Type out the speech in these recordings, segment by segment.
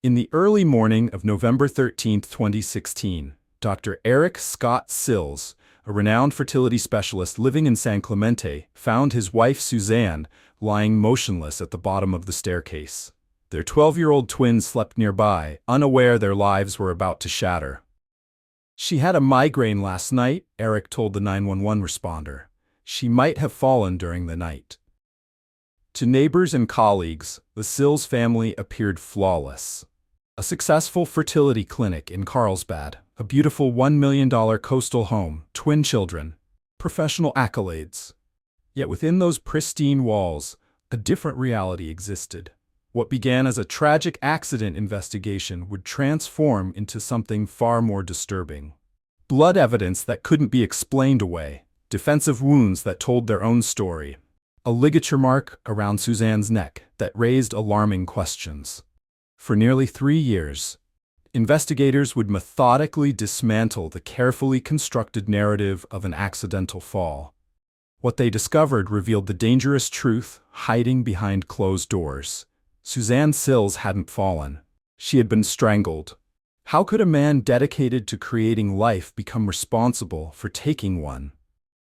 In the early morning of November 13, 2016, Dr. Eric Scott Sills, a renowned fertility specialist living in San Clemente, found his wife Suzanne lying motionless at the bottom of the staircase. Their 12-year-old twins slept nearby, unaware their lives were about to shatter. "She had a migraine last night," Eric told the 911 responder. "She might have fallen during the night." To neighbors and colleagues, the Sills family appeared flawless. A successful fertility clinic in Carlsbad, a beautiful $1 million coastal home, twin children, professional accolades. Yet within those pristine walls, a different reality existed. What began as a tragic accident investigation would transform into something far more disturbing. Blood evidence that couldn't be explained away, defensive wounds that told their own story, a ligature mark around Suzanne's neck that raised alarming questions. For nearly 3 years, investigators would methodically dismantle the carefully constructed narrative of an accidental fall. What they discovered revealed the dangerous truth hiding behind closed doors. Suzanne Sills hadn't fallen. She had been strangled. How could a man dedicated to creating life become responsible for taking one?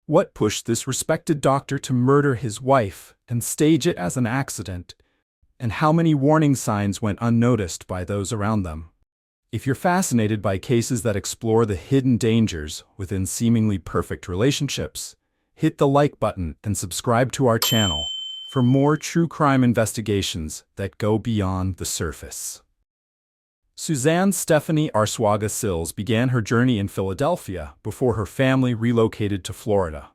What pushed this respected doctor to murder his wife and stage it as an accident? And how many warning signs went unnoticed by those around them? If you're fascinated by cases that explore the hidden dangers within seemingly perfect relationships, hit the like button and subscribe to our channel for more true crime investigations that go beyond the surface. Suzanne Stephanie Arsuaga Sills began her journey in Philadelphia before her family relocated to Florida.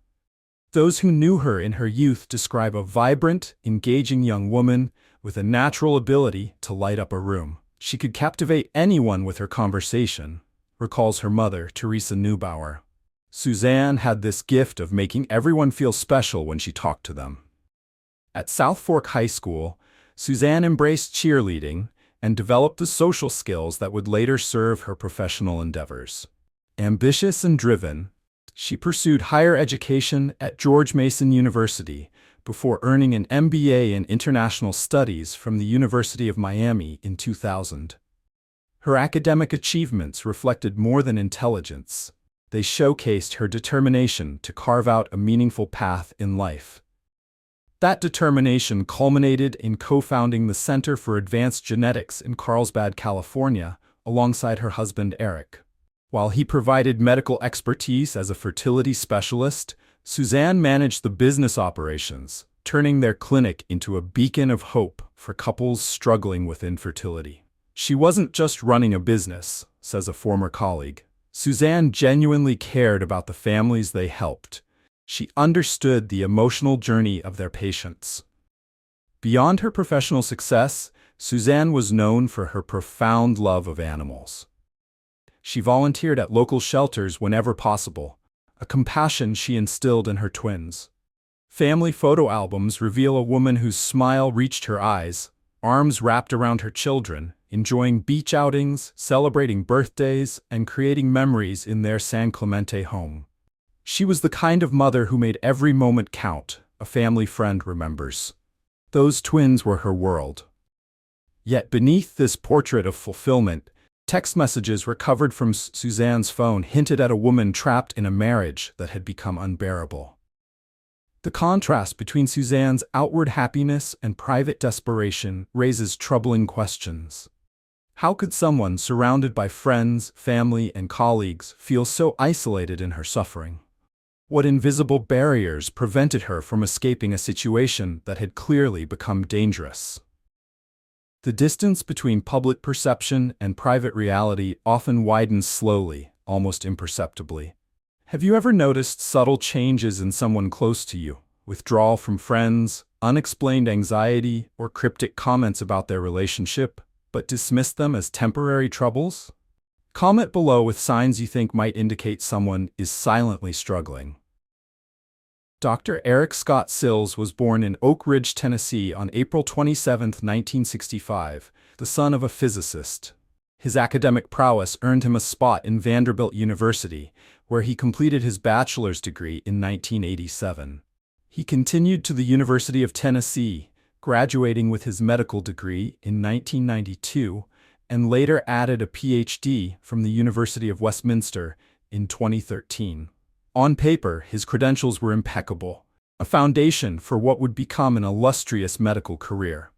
Those who knew her in her youth describe a vibrant, engaging young woman with a natural ability to light up a room. She could captivate anyone with her conversation, recalls her mother, Teresa Neubauer. Suzanne had this gift of making everyone feel special when she talked to them. At South Fork High School, Suzanne embraced cheerleading and developed the social skills that would later serve her professional endeavors. Ambitious and driven, she pursued higher education at George Mason University before earning an MBA in International Studies from the University of Miami in 2000. Her academic achievements reflected more than intelligence. They showcased her determination to carve out a meaningful path in life. That determination culminated in co-founding the Center for Advanced Genetics in Carlsbad, California, alongside her husband Eric. While he provided medical expertise as a fertility specialist, Suzanne managed the business operations, turning their clinic into a beacon of hope for couples struggling with infertility. She wasn't just running a business, says a former colleague. Suzanne genuinely cared about the families they helped. She understood the emotional journey of their patients. Beyond her professional success, Suzanne was known for her profound love of animals. She volunteered at local shelters whenever possible, a compassion she instilled in her twins. Family photo albums reveal a woman whose smile reached her eyes, arms wrapped around her children, enjoying beach outings, celebrating birthdays, and creating memories in their San Clemente home. She was the kind of mother who made every moment count, a family friend remembers. Those twins were her world. Yet beneath this portrait of fulfillment, text messages recovered from Suzanne's phone hinted at a woman trapped in a marriage that had become unbearable. The contrast between Suzanne's outward happiness and private desperation raises troubling questions. How could someone surrounded by friends, family, and colleagues feel so isolated in her suffering? What invisible barriers prevented her from escaping a situation that had clearly become dangerous? The distance between public perception and private reality often widens slowly, almost imperceptibly. Have you ever noticed subtle changes in someone close to you? Withdrawal from friends, unexplained anxiety, or cryptic comments about their relationship, but dismiss them as temporary troubles? Comment below with signs you think might indicate someone is silently struggling. Dr. Eric Scott Sills was born in Oak Ridge, Tennessee on April 27, 1965, the son of a physicist. His academic prowess earned him a spot in Vanderbilt University, where he completed his bachelor's degree in 1987. He continued to the University of Tennessee, graduating with his medical degree in 1992, and later added a PhD from the University of Westminster in 2013. On paper, his credentials were impeccable, a foundation for what would become an illustrious medical career.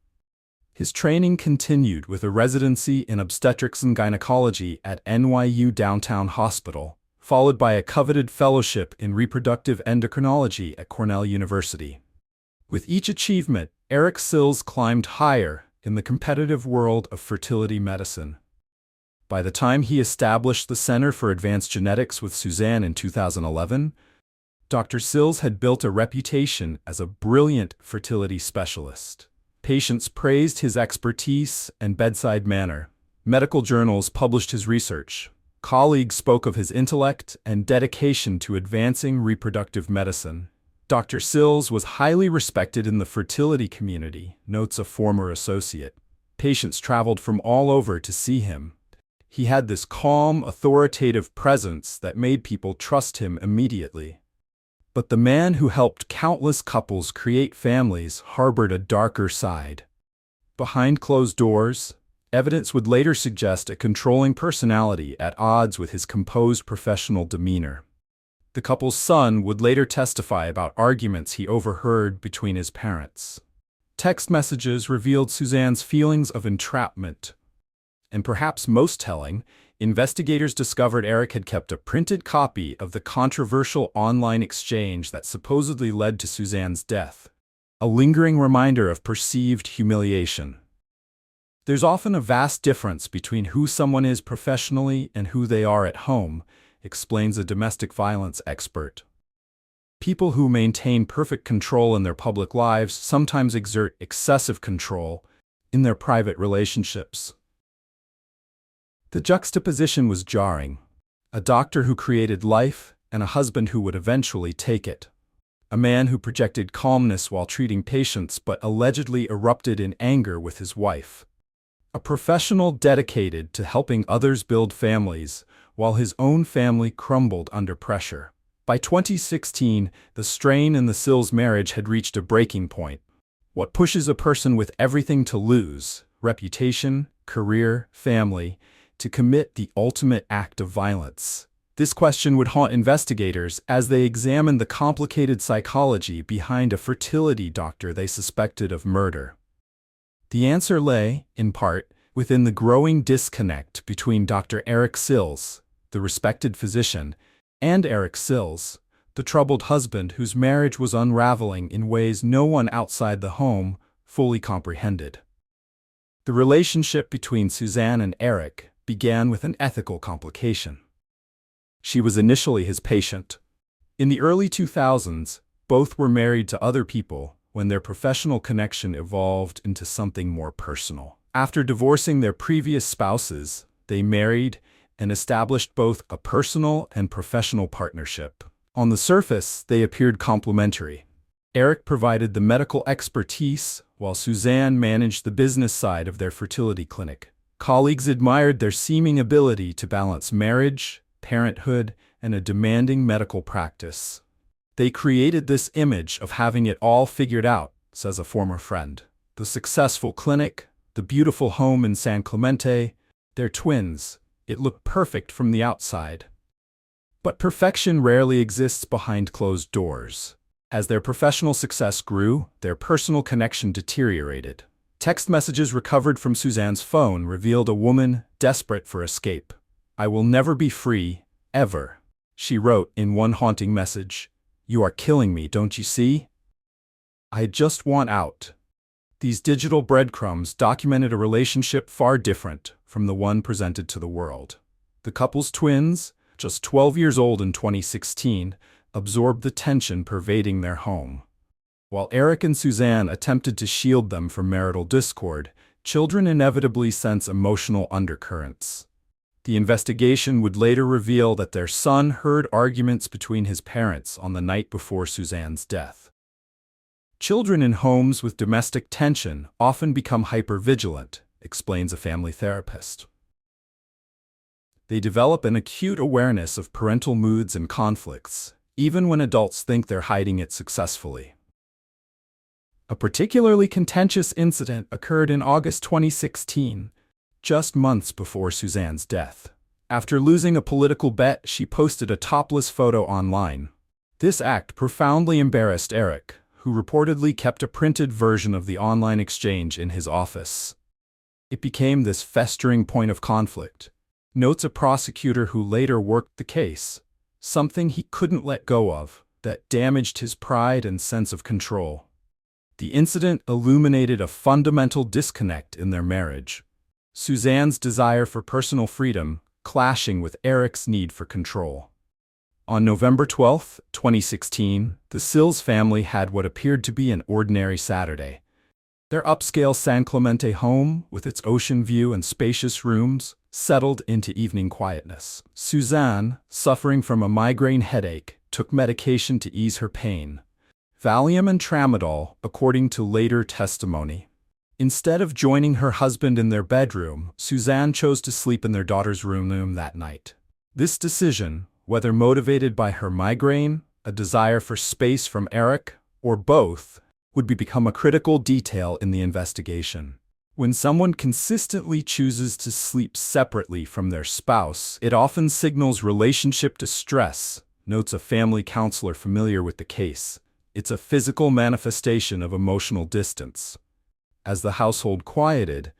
His training continued with a residency in obstetrics and gynecology at NYU Downtown Hospital, followed by a coveted fellowship in reproductive endocrinology at Cornell University. With each achievement, Eric Sills climbed higher in the competitive world of fertility medicine. By the time he established the Center for Advanced Genetics with Suzanne in 2011, Dr. Sills had built a reputation as a brilliant fertility specialist. Patients praised his expertise and bedside manner. Medical journals published his research. Colleagues spoke of his intellect and dedication to advancing reproductive medicine. Dr. Sills was highly respected in the fertility community, notes a former associate. Patients traveled from all over to see him. He had this calm, authoritative presence that made people trust him immediately. But the man who helped countless couples create families harbored a darker side. Behind closed doors, evidence would later suggest a controlling personality at odds with his composed professional demeanor. The couple's son would later testify about arguments he overheard between his parents. Text messages revealed Suzanne's feelings of entrapment. And perhaps most telling, investigators discovered Eric had kept a printed copy of the controversial online exchange that supposedly led to Suzanne's death, a lingering reminder of perceived humiliation. There's often a vast difference between who someone is professionally and who they are at home, explains a domestic violence expert. People who maintain perfect control in their public lives sometimes exert excessive control in their private relationships. The juxtaposition was jarring. A doctor who created life and a husband who would eventually take it. A man who projected calmness while treating patients but allegedly erupted in anger with his wife. A professional dedicated to helping others build families while his own family crumbled under pressure. By 2016, the strain in the Sills marriage had reached a breaking point. What pushes a person with everything to lose, reputation, career, family, to commit the ultimate act of violence? This question would haunt investigators as they examined the complicated psychology behind a fertility doctor they suspected of murder. The answer lay, in part, within the growing disconnect between Dr. Eric Sills, the respected physician, and Eric Sills, the troubled husband whose marriage was unraveling in ways no one outside the home fully comprehended. The relationship between Suzanne and Eric began with an ethical complication. She was initially his patient. In the early 2000s, both were married to other people when their professional connection evolved into something more personal. After divorcing their previous spouses, they married and established both a personal and professional partnership. On the surface, they appeared complementary. Eric provided the medical expertise, while Suzanne managed the business side of their fertility clinic. Colleagues admired their seeming ability to balance marriage, parenthood, and a demanding medical practice. They created this image of having it all figured out, says a former friend. The successful clinic, the beautiful home in San Clemente, their twins. It looked perfect from the outside. But perfection rarely exists behind closed doors. As their professional success grew, their personal connection deteriorated. Text messages recovered from Suzanne's phone revealed a woman desperate for escape. "I will never be free, ever," she wrote in one haunting message. "You are killing me, don't you see? I just want out." These digital breadcrumbs documented a relationship far different from the one presented to the world. The couple's twins, just 12 years old in 2016, absorbed the tension pervading their home. While Eric and Suzanne attempted to shield them from marital discord, children inevitably sense emotional undercurrents. The investigation would later reveal that their son heard arguments between his parents on the night before Suzanne's death. Children in homes with domestic tension often become hypervigilant, explains a family therapist. They develop an acute awareness of parental moods and conflicts, even when adults think they're hiding it successfully. A particularly contentious incident occurred in August 2016. just months before Suzanne's death. After losing a political bet, she posted a topless photo online. This act profoundly embarrassed Eric, who reportedly kept a printed version of the online exchange in his office. It became this festering point of conflict, notes a prosecutor who later worked the case, something he couldn't let go of, that damaged his pride and sense of control. The incident illuminated a fundamental disconnect in their marriage. Suzanne's desire for personal freedom clashing with Eric's need for control. On November 12, 2016, the Sills family had what appeared to be an ordinary Saturday. Their upscale San Clemente home, with its ocean view and spacious rooms, settled into evening quietness. Suzanne, suffering from a migraine headache, took medication to ease her pain. Valium and Tramadol, according to later testimony. Instead of joining her husband in their bedroom, Suzanne chose to sleep in their daughter's room that night. This decision, whether motivated by her migraine, a desire for space from Eric, or both, would become a critical detail in the investigation. When someone consistently chooses to sleep separately from their spouse, it often signals relationship distress, notes a family counselor familiar with the case. It's a physical manifestation of emotional distance. As the household quieted,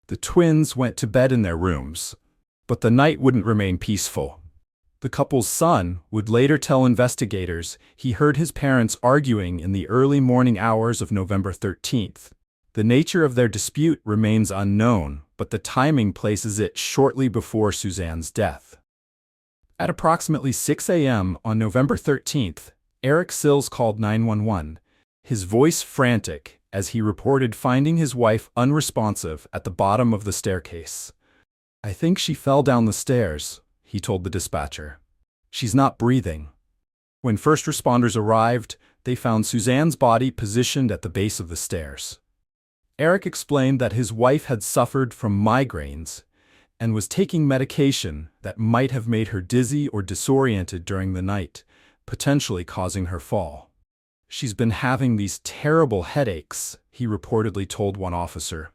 the twins went to bed in their rooms. But the night wouldn't remain peaceful. The couple's son would later tell investigators he heard his parents arguing in the early morning hours of November 13th. The nature of their dispute remains unknown, but the timing places it shortly before Suzanne's death. At approximately 6 a.m. on November 13th, Eric Sills called 911, his voice frantic, as he reported finding his wife unresponsive at the bottom of the staircase. "I think she fell down the stairs," he told the dispatcher. "She's not breathing." When first responders arrived, they found Suzanne's body positioned at the base of the stairs. Eric explained that his wife had suffered from migraines and was taking medication that might have made her dizzy or disoriented during the night, potentially causing her fall. "She's been having these terrible headaches," he reportedly told one officer.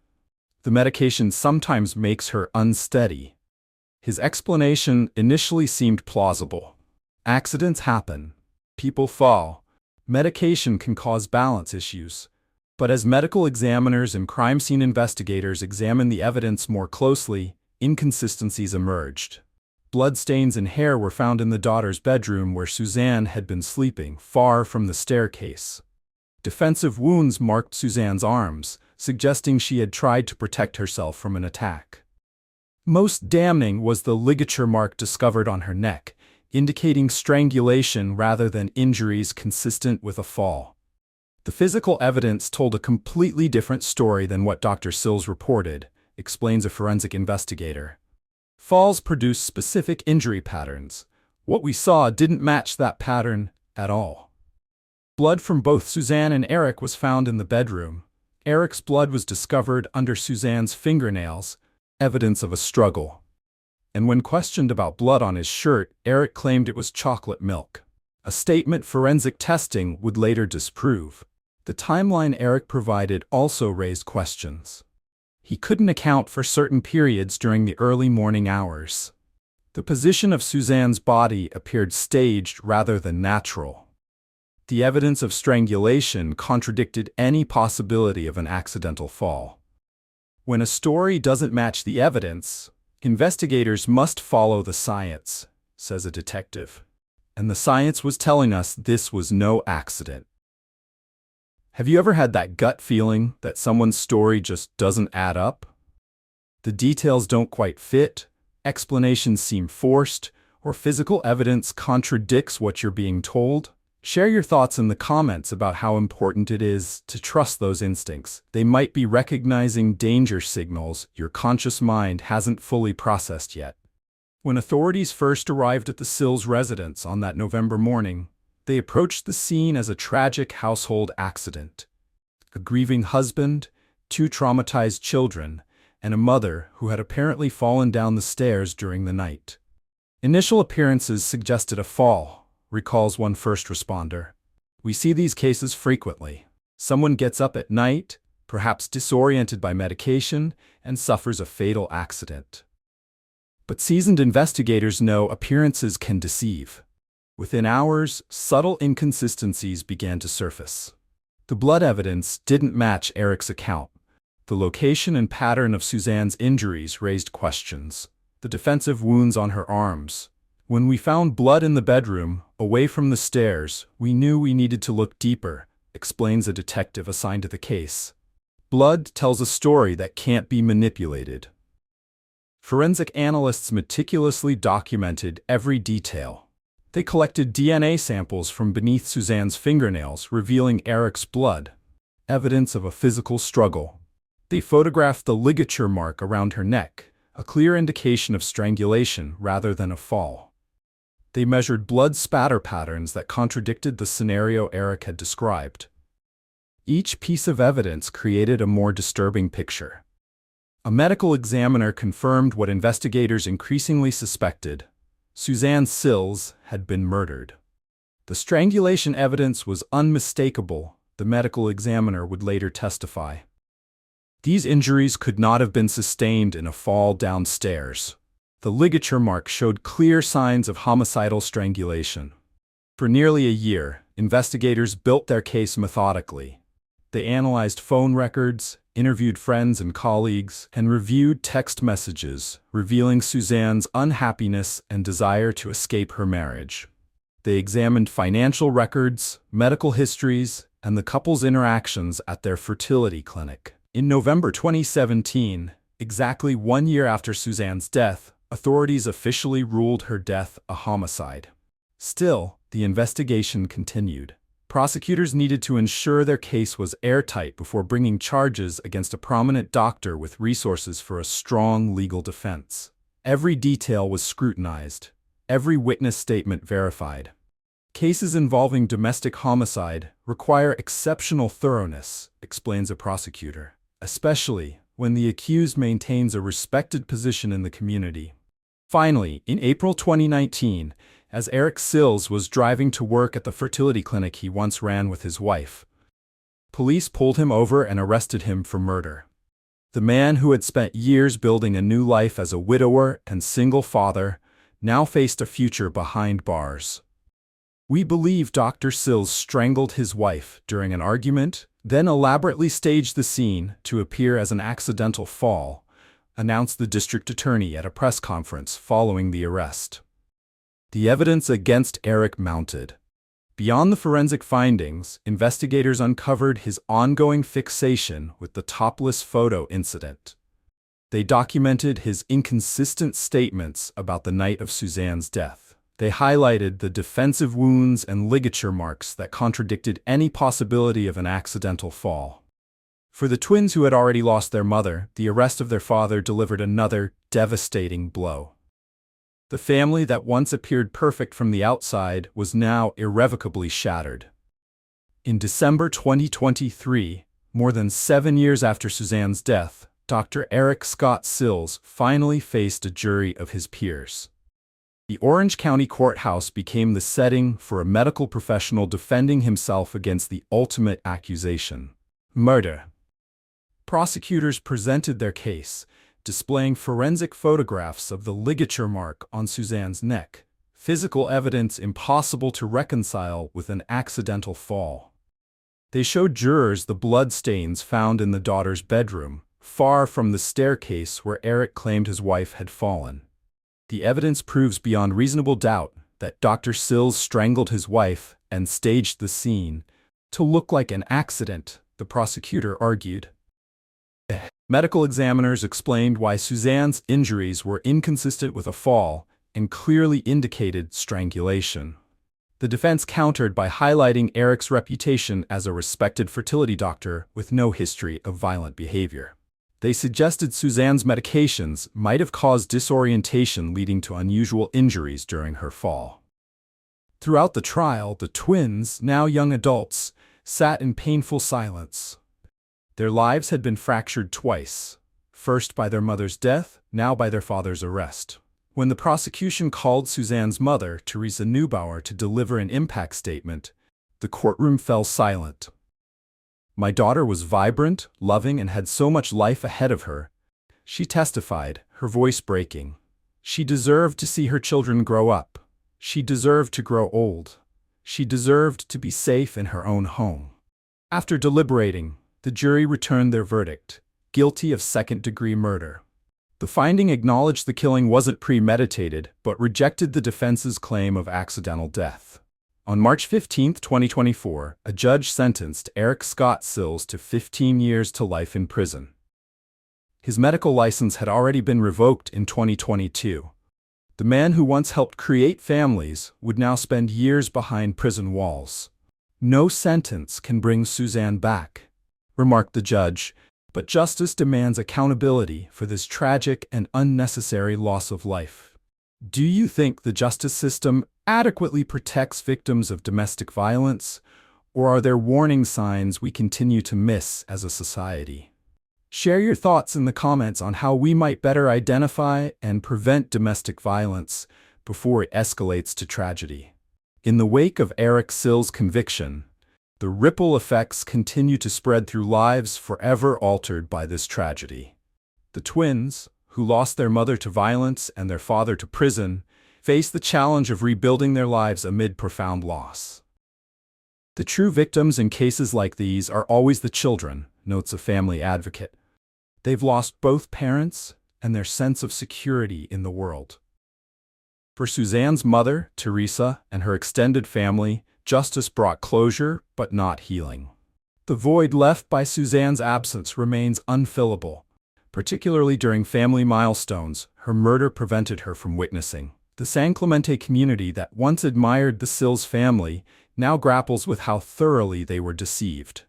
"The medication sometimes makes her unsteady." His explanation initially seemed plausible. Accidents happen. People fall. Medication can cause balance issues. But as medical examiners and crime scene investigators examined the evidence more closely, inconsistencies emerged. Bloodstains and hair were found in the daughter's bedroom where Suzanne had been sleeping, far from the staircase. Defensive wounds marked Suzanne's arms, suggesting she had tried to protect herself from an attack. Most damning was the ligature mark discovered on her neck, indicating strangulation rather than injuries consistent with a fall. The physical evidence told a completely different story than what Dr. Sills reported, explains a forensic investigator. Falls produce specific injury patterns. What we saw didn't match that pattern at all. Blood from both Suzanne and Eric was found in the bedroom. Eric's blood was discovered under Suzanne's fingernails, evidence of a struggle. And when questioned about blood on his shirt, Eric claimed it was chocolate milk, a statement forensic testing would later disprove. The timeline Eric provided also raised questions. He couldn't account for certain periods during the early morning hours. The position of Suzanne's body appeared staged rather than natural. The evidence of strangulation contradicted any possibility of an accidental fall. When a story doesn't match the evidence, investigators must follow the science, says a detective. And the science was telling us this was no accident. Have you ever had that gut feeling that someone's story just doesn't add up? The details don't quite fit, explanations seem forced, or physical evidence contradicts what you're being told? Share your thoughts in the comments about how important it is to trust those instincts. They might be recognizing danger signals your conscious mind hasn't fully processed yet. When authorities first arrived at the Sills residence on that November morning, they approached the scene as a tragic household accident. A grieving husband, 2 traumatized children, and a mother who had apparently fallen down the stairs during the night. Initial appearances suggested a fall, recalls one first responder. "We see these cases frequently. Someone gets up at night, perhaps disoriented by medication, and suffers a fatal accident. But seasoned investigators know appearances can deceive. Within hours, subtle inconsistencies began to surface. The blood evidence didn't match Eric's account. The location and pattern of Suzanne's injuries raised questions. The defensive wounds on her arms. When we found blood in the bedroom, away from the stairs, we knew we needed to look deeper, explains a detective assigned to the case. Blood tells a story that can't be manipulated. Forensic analysts meticulously documented every detail. They collected DNA samples from beneath Suzanne's fingernails, revealing Eric's blood, evidence of a physical struggle. They photographed the ligature mark around her neck, a clear indication of strangulation rather than a fall. They measured blood spatter patterns that contradicted the scenario Eric had described. Each piece of evidence created a more disturbing picture. A medical examiner confirmed what investigators increasingly suspected. Suzanne Sills had been murdered. The strangulation evidence was unmistakable, the medical examiner would later testify. These injuries could not have been sustained in a fall downstairs. The ligature mark showed clear signs of homicidal strangulation. For nearly a year, investigators built their case methodically. They analyzed phone records, interviewed friends and colleagues, and reviewed text messages, revealing Suzanne's unhappiness and desire to escape her marriage. They examined financial records, medical histories, and the couple's interactions at their fertility clinic. In November 2017, exactly 1 year after Suzanne's death, authorities officially ruled her death a homicide. Still, the investigation continued. Prosecutors needed to ensure their case was airtight before bringing charges against a prominent doctor with resources for a strong legal defense. Every detail was scrutinized, every witness statement verified. Cases involving domestic homicide require exceptional thoroughness, explains a prosecutor, especially when the accused maintains a respected position in the community. Finally, in April 2019, as Eric Sills was driving to work at the fertility clinic he once ran with his wife, police pulled him over and arrested him for murder. The man who had spent years building a new life as a widower and single father now faced a future behind bars. "We believe Dr. Sills strangled his wife during an argument, then elaborately staged the scene to appear as an accidental fall," announced the district attorney at a press conference following the arrest. The evidence against Eric mounted. Beyond the forensic findings, investigators uncovered his ongoing fixation with the topless photo incident. They documented his inconsistent statements about the night of Suzanne's death. They highlighted the defensive wounds and ligature marks that contradicted any possibility of an accidental fall. For the twins who had already lost their mother, the arrest of their father delivered another devastating blow. The family that once appeared perfect from the outside was now irrevocably shattered. In December 2023, more than 7 years after Suzanne's death, Dr. Eric Scott Sills finally faced a jury of his peers. The Orange County Courthouse became the setting for a medical professional defending himself against the ultimate accusation: murder. Prosecutors presented their case, displaying forensic photographs of the ligature mark on Suzanne's neck, physical evidence impossible to reconcile with an accidental fall. They showed jurors the blood stains found in the daughter's bedroom, far from the staircase where Eric claimed his wife had fallen. The evidence proves beyond reasonable doubt that Dr. Sills strangled his wife and staged the scene to look like an accident, the prosecutor argued. Medical examiners explained why Suzanne's injuries were inconsistent with a fall and clearly indicated strangulation. The defense countered by highlighting Eric's reputation as a respected fertility doctor with no history of violent behavior. They suggested Suzanne's medications might have caused disorientation leading to unusual injuries during her fall. Throughout the trial, the twins, now young adults, sat in painful silence. Their lives had been fractured twice, first by their mother's death, now by their father's arrest. When the prosecution called Suzanne's mother, Teresa Neubauer, to deliver an impact statement, the courtroom fell silent. My daughter was vibrant, loving, and had so much life ahead of her. She testified, her voice breaking. She deserved to see her children grow up. She deserved to grow old. She deserved to be safe in her own home. After deliberating, the jury returned their verdict, guilty of second-degree murder. The finding acknowledged the killing wasn't premeditated, but rejected the defense's claim of accidental death. On March 15, 2024, a judge sentenced Eric Scott Sills to 15 years to life in prison. His medical license had already been revoked in 2022. The man who once helped create families would now spend years behind prison walls. No sentence can bring Suzanne back, remarked the judge, but justice demands accountability for this tragic and unnecessary loss of life. Do you think the justice system adequately protects victims of domestic violence, or are there warning signs we continue to miss as a society? Share your thoughts in the comments on how we might better identify and prevent domestic violence before it escalates to tragedy. In the wake of Eric Sills' conviction, the ripple effects continue to spread through lives forever altered by this tragedy. The twins, who lost their mother to violence and their father to prison, face the challenge of rebuilding their lives amid profound loss. The true victims in cases like these are always the children, notes a family advocate. They've lost both parents and their sense of security in the world. For Suzanne's mother, Teresa, and her extended family, justice brought closure, but not healing. The void left by Suzanne's absence remains unfillable, particularly during family milestones her murder prevented her from witnessing. The San Clemente community that once admired the Sills family now grapples with how thoroughly they were deceived.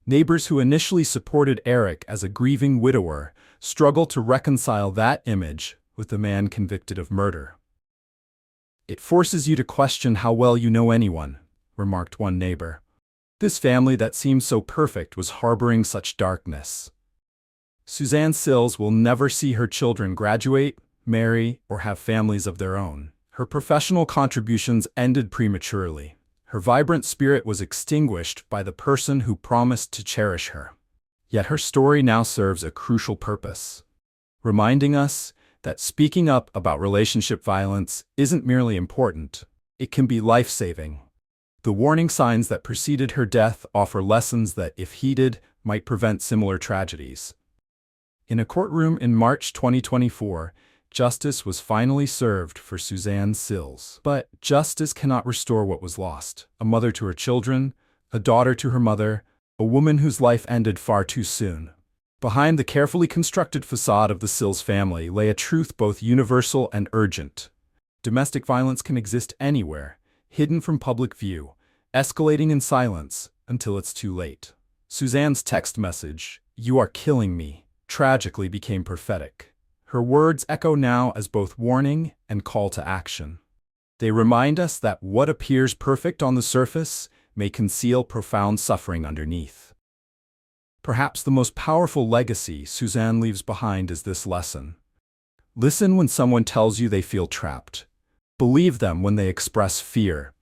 Neighbors who initially supported Eric as a grieving widower struggle to reconcile that image with the man convicted of murder. It forces you to question how well you know anyone, remarked one neighbor. This family that seemed so perfect was harboring such darkness. Suzanne Sills will never see her children graduate, marry, or have families of their own. Her professional contributions ended prematurely. Her vibrant spirit was extinguished by the person who promised to cherish her. Yet her story now serves a crucial purpose, reminding us that speaking up about relationship violence isn't merely important, it can be life-saving. The warning signs that preceded her death offer lessons that, if heeded, might prevent similar tragedies. In a courtroom in March 2024, justice was finally served for Suzanne Sills. But justice cannot restore what was lost. A mother to her children, a daughter to her mother, a woman whose life ended far too soon. Behind the carefully constructed facade of the Sills family lay a truth both universal and urgent. Domestic violence can exist anywhere, hidden from public view, escalating in silence until it's too late. Suzanne's text message, "You are killing me," tragically became prophetic. Her words echo now as both warning and call to action. They remind us that what appears perfect on the surface may conceal profound suffering underneath. Perhaps the most powerful legacy Suzanne leaves behind is this lesson. Listen when someone tells you they feel trapped. Believe them when they express fear.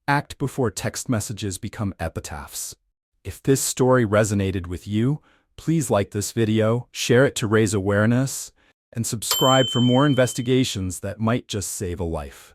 Act before text messages become epitaphs. If this story resonated with you, please like this video, share it to raise awareness, and subscribe for more investigations that might just save a life.